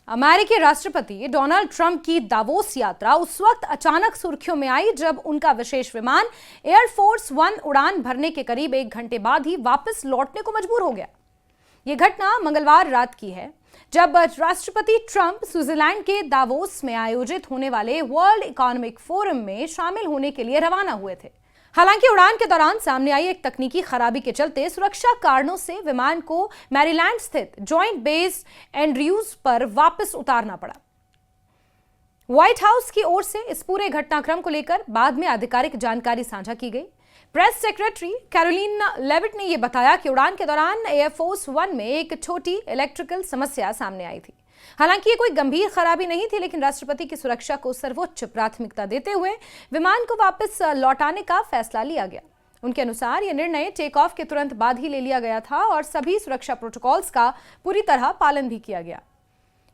अमेरिकी राष्ट्रपति Donald Trump की दावोस यात्रा उस वक्त अचानक सुर्खियों में आई जब उनका विशेष विमान एयरफोर्स वन उड़ान भरने के करीब 1 घंटे बाद ही वापस लौटने को मजबूर हो गया। यह घटना मंगलवार रात की है, जब राष्ट्रपति ट्रंप स्विट्जरलैंड के दावोस में आयोजित होने वाले वर्ल्ड इकोनॉमिक फोरम में शामिल होने के लिए रवाना हुए थे। हालांकि उड़ान के दौरान सामने आई एक तकनीकी खराबी के चलते सुरक्षा कारणों से विमान को मैरीलैंड स्थित जॉइंट बेस एंड्रयूज पर वापस उतारना पड़ा। व्हाइट हाउस की ओर से इस पूरे घटनाक्रम को लेकर बाद में आधिकारिक जानकारी साझा की गई। प्रेस सेक्रेटरी कैरोलिन लेविट ने यह बताया कि उड़ान के दौरान एयरफोर्स वन में एक छोटी इलेक्ट्रिकल समस्या सामने आई थी। हालांकि ये कोई गंभीर खराबी नहीं थी, लेकिन राष्ट्रपति की सुरक्षा को सर्वोच्च प्राथमिकता देते हुए विमान को वापस लौटाने का फैसला लिया गया। उनके अनुसार यह निर्णय टेक ऑफ के तुरंत बाद ही ले लिया गया था और सभी सुरक्षा प्रोटोकॉल्स का पूरी तरह पालन भी किया गया।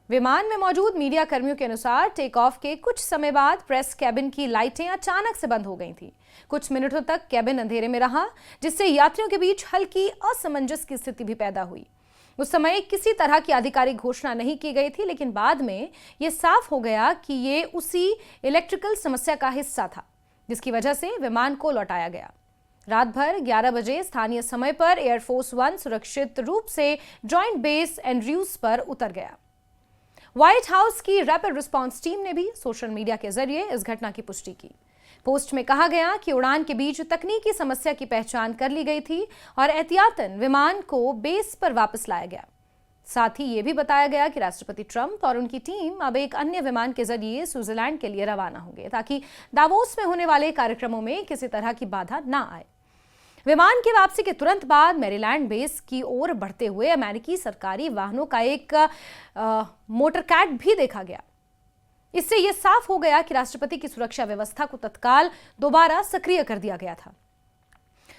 विमान में मौजूद मीडिया कर्मियों के अनुसार टेक ऑफ के कुछ समय बाद प्रेस कैबिन की लाइटें अचानक से बंद हो गई थी। कुछ मिनटों तक कैबिन अंधेरे में रहा, जिससे यात्रियों के बीच हल्की असमंजस की स्थिति भी पैदा हुई। उस समय किसी तरह की आधिकारिक घोषणा नहीं की गई थी, लेकिन बाद में यह साफ हो गया कि ये उसी इलेक्ट्रिकल समस्या का हिस्सा था जिसकी वजह से विमान को लौटाया गया। रात भर 11 बजे स्थानीय समय पर एयरफोर्स वन सुरक्षित रूप से जॉइंट बेस एंड्रयूज पर उतर गया। व्हाइट हाउस की रैपिड रिस्पांस टीम ने भी सोशल मीडिया के जरिए इस घटना की पुष्टि की। पोस्ट में कहा गया कि उड़ान के बीच तकनीकी समस्या की पहचान कर ली गई थी और एहतियातन विमान को बेस पर वापस लाया गया। साथ ही यह भी बताया गया कि राष्ट्रपति ट्रंप और उनकी टीम अब एक अन्य विमान के जरिए स्विट्जरलैंड के लिए रवाना होंगे, ताकि दावोस में होने वाले कार्यक्रमों में किसी तरह की बाधा ना आए। विमान की वापसी के तुरंत बाद मैरीलैंड बेस की ओर बढ़ते हुए अमेरिकी सरकारी वाहनों का एक मोटरकैट भी देखा गया। इससे यह साफ हो गया कि राष्ट्रपति की सुरक्षा व्यवस्था को तत्काल दोबारा सक्रिय कर दिया गया था।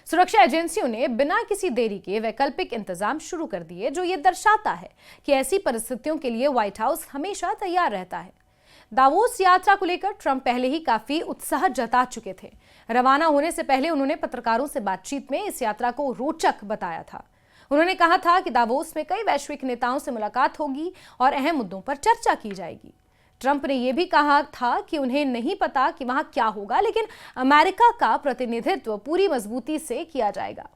सुरक्षा एजेंसियों ने बिना किसी देरी के वैकल्पिक इंतजाम शुरू कर दिए, जो यह दर्शाता है कि ऐसी परिस्थितियों के लिए व्हाइट हाउस हमेशा तैयार रहता है। दावोस यात्रा को लेकर ट्रंप पहले ही काफी उत्साह जता चुके थे। रवाना होने से पहले उन्होंने पत्रकारों से बातचीत में इस यात्रा को रोचक बताया था। उन्होंने कहा था कि दावोस में कई वैश्विक नेताओं से मुलाकात होगी और अहम मुद्दों पर चर्चा की जाएगी। ट्रंप ने यह भी कहा था कि उन्हें नहीं पता कि वहां क्या होगा, लेकिन अमेरिका का प्रतिनिधित्व पूरी मजबूती से किया जाएगा।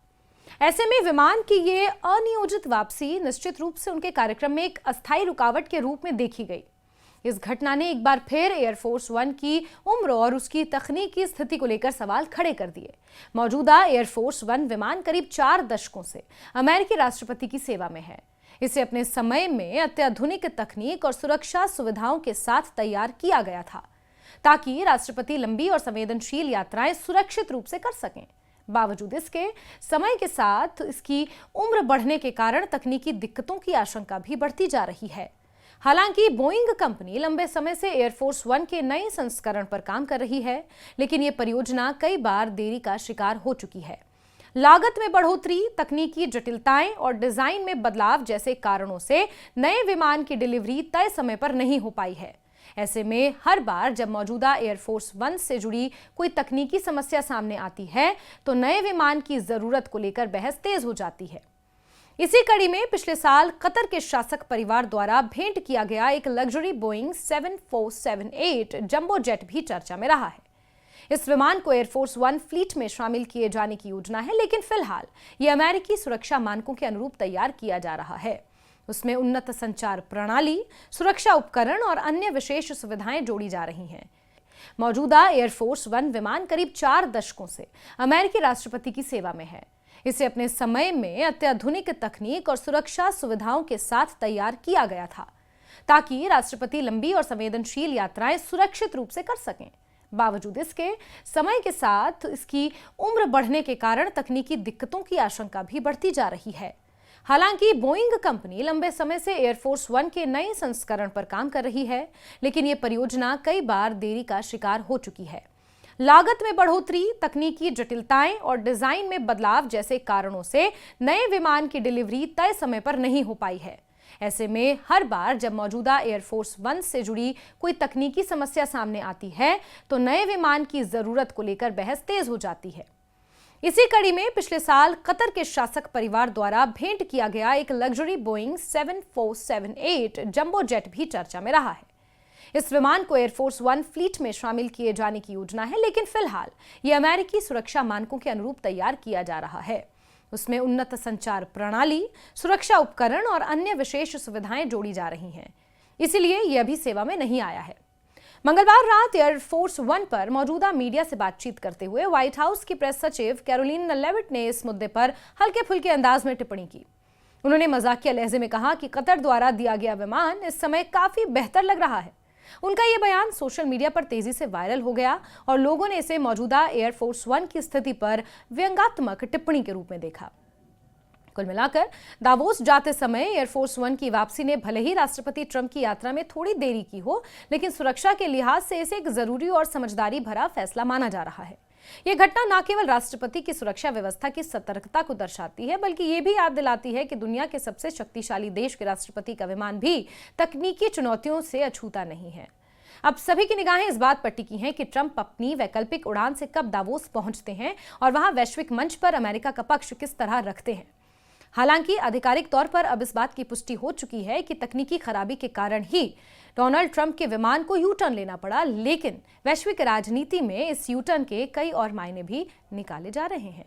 ऐसे में विमान की ये अनियोजित वापसी निश्चित रूप से उनके कार्यक्रम में एक अस्थायी रुकावट के रूप में देखी गई। इस घटना ने एक बार फिर एयरफोर्स वन की उम्र और उसकी तकनीकी स्थिति को लेकर सवाल खड़े कर दिए। मौजूदा एयरफोर्स वन विमान करीब 4 दशकों से अमेरिकी राष्ट्रपति की सेवा में है। इसे अपने समय में अत्याधुनिक तकनीक और सुरक्षा सुविधाओं के साथ तैयार किया गया था, ताकि राष्ट्रपति लंबी और संवेदनशील यात्राएं सुरक्षित रूप से कर सकें। बावजूद इसके समय के साथ इसकी उम्र बढ़ने के कारण तकनीकी दिक्कतों की आशंका भी बढ़ती जा रही है। हालांकि बोइंग कंपनी लंबे समय से एयरफोर्स वन के नए संस्करण पर काम कर रही है, लेकिन यह परियोजना कई बार देरी का शिकार हो चुकी है। लागत में बढ़ोतरी, तकनीकी जटिलताएं और डिजाइन में बदलाव जैसे कारणों से नए विमान की डिलीवरी तय समय पर नहीं हो पाई है। ऐसे में हर बार जब मौजूदा एयरफोर्स वन से जुड़ी कोई तकनीकी समस्या सामने आती है, तो नए विमान की जरूरत को लेकर बहस तेज हो जाती है। इसी कड़ी में पिछले साल कतर के शासक परिवार द्वारा भेंट किया गया एक लग्जरी बोइंग 7478 जंबो जेट भी चर्चा में रहा है। इस विमान को एयरफोर्स वन फ्लीट में शामिल किए जाने की योजना है, लेकिन फिलहाल ये अमेरिकी सुरक्षा मानकों के अनुरूप तैयार किया जा रहा है। उसमें उन्नत संचार प्रणाली, सुरक्षा उपकरण और अन्य विशेष सुविधाएं जोड़ी जा रही हैं। मौजूदा एयरफोर्स वन विमान करीब 4 दशकों से अमेरिकी राष्ट्रपति की सेवा में है। इसे अपने समय में अत्याधुनिक तकनीक और सुरक्षा सुविधाओं के साथ तैयार किया गया था, ताकि राष्ट्रपति लंबी और संवेदनशील यात्राएं सुरक्षित रूप से कर सकें। बावजूद इसके समय के साथ इसकी उम्र बढ़ने के कारण तकनीकी दिक्कतों की आशंका भी बढ़ती जा रही है। हालांकि बोइंग कंपनी लंबे समय से एयरफोर्स वन के नए संस्करण पर काम कर रही है, लेकिन यह परियोजना कई बार देरी का शिकार हो चुकी है। लागत में बढ़ोतरी, तकनीकी जटिलताएं और डिजाइन में बदलाव जैसे कारणों से नए विमान की डिलीवरी तय समय पर नहीं हो पाई है। ऐसे में हर बार जब मौजूदा एयरफोर्स वन से जुड़ी कोई तकनीकी समस्या सामने आती है, तो नए विमान की जरूरत को लेकर बहस तेज हो जाती है। इसी कड़ी में पिछले साल कतर के शासक परिवार द्वारा भेंट किया गया एक लग्जरी बोइंग 7478 जंबो जेट भी चर्चा में रहा है। इस विमान को एयरफोर्स वन फ्लीट में शामिल किए जाने की योजना है, लेकिन फिलहाल ये अमेरिकी सुरक्षा मानकों के अनुरूप तैयार किया जा रहा है। उसमें उन्नत संचार प्रणाली, सुरक्षा उपकरण और अन्य विशेष सुविधाएं जोड़ी जा रही हैं, इसीलिए यह अभी सेवा में नहीं आया है। मंगलवार रात एयरफोर्स वन पर मौजूदा मीडिया से बातचीत करते हुए व्हाइट हाउस की प्रेस सचिव कैरोलिन लेविट ने इस मुद्दे पर हल्के फुल्के अंदाज में टिप्पणी की। उन्होंने मजाकिया लहजे में कहा कि कतर द्वारा दिया गया विमान इस समय काफी बेहतर लग रहा है। उनका यह बयान सोशल मीडिया पर तेजी से वायरल हो गया और लोगों ने इसे मौजूदा एयरफोर्स वन की स्थिति पर व्यंग्यात्मक टिप्पणी के रूप में देखा। कुल मिलाकर दावोस जाते समय एयरफोर्स वन की वापसी ने भले ही राष्ट्रपति ट्रंप की यात्रा में थोड़ी देरी की हो, लेकिन सुरक्षा के लिहाज से इसे एक जरूरी और समझदारी भरा फैसला माना जा रहा है। यह घटना न केवल राष्ट्रपति की सुरक्षा व्यवस्था की सतर्कता को दर्शाती है, बल्कि ये भी याद दिलाती है कि दुनिया के सबसे शक्तिशाली देश के राष्ट्रपति का विमान भी तकनीकी चुनौतियों से अछूता नहीं है। अब सभी की निगाहें इस बात पर टिकी हैं कि ट्रंप अपनी वैकल्पिक उड़ान से कब दावोस पहुंचते हैं और वहां वैश्विक मंच पर अमेरिका का पक्ष किस तरह रखते हैं। हालांकि आधिकारिक तौर पर अब इस बात की पुष्टि हो चुकी है कि तकनीकी खराबी के कारण ही डोनाल्ड ट्रंप के विमान को यू टर्न लेना पड़ा, लेकिन वैश्विक राजनीति में इस यू टर्न के कई और मायने भी निकाले जा रहे हैं।